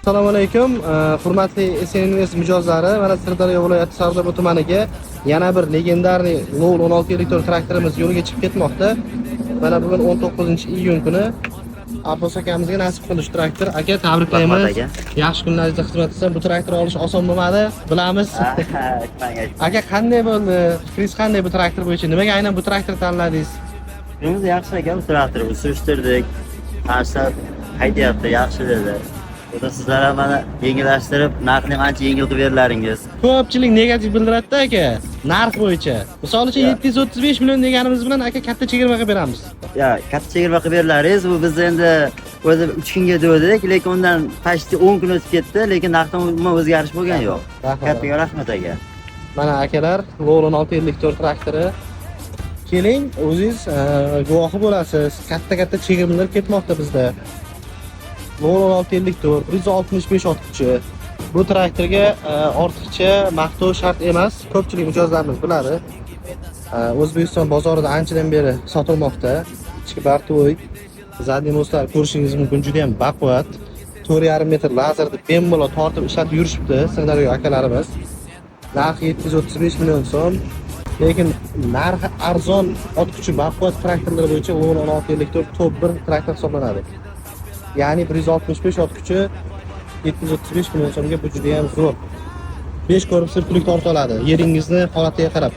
Assalomu alaykum. Hurmatli SNVS mijozlari, mana Sirdaryo viloyati Sardoba tumaniga yana bir legendarniy Lol 16 elektr traktorimiz yo'lga chiqib ketmoqda. Mana bugun 19-iyun kuni Abbos akamizga nasib qildi shu traktor. Aka, tabriklaymiz. Yaxshi kunlaringizda xizmat qilsin. Bu traktor olish oson bo'lmadi, bilamiz. Aka, qanday bo'ldi? Fikringiz qanday bu traktor bo'yicha? Nimaga aynan bu traktor tanladingiz? Fikrimiz yaxshi ekan, bu traktorni surishtirdik. Qarsa haydayapti, yaxshi dedi. Bunda sizlar ham mana yengillashtirib, narxni ancha yengil qilib berlaringiz. Ko'pchilik negativ bildiryapti aka, narx bo'yicha. Misol uchun 735 million deganimiz bilan aka katta chegirma qilib beramiz. Ya, katta chegirma qilib berlaringiz. Bu biz endi o'zi 3 kunga dedik, lekin undan почти 10 kun o'tib ketdi, lekin narxda umuman o'zgarish bo'lgan yo'q. Kattaga rahmat aka. Mana akalar, Lol 16 elektr traktori. Keling, o'zingiz guvohi bo'lasiz. Katta chegirmalar ketmoqda bizda. Lol 16 elektr 165 ot kuchi. Bu traktorga ortiqcha maqtov shart emas. Ko'pchilik mijozlarimiz biladi. O'zbekiston bozorida anchadan beri sotilmoqda. Ichki bartoy, zadniy mostlar ko'rishingiz mumkin, juda ham baquvvat. 4,5 metr lazerda bemalol tortib ishlatib yurishibdi Sirdaryo akalarimiz. Narxi 735 million so'm. Lekin narxi arzon ot kuchi baquvvat traktorlar bo'yicha Lol 16 elektr top 1 traktor hisoblanadi. Ya'ni 165 ot kuchi 735 million so'mga bu juda ham zo'r. 5 korpusli pullik torta oladi. Yeringizni holatiga qarab.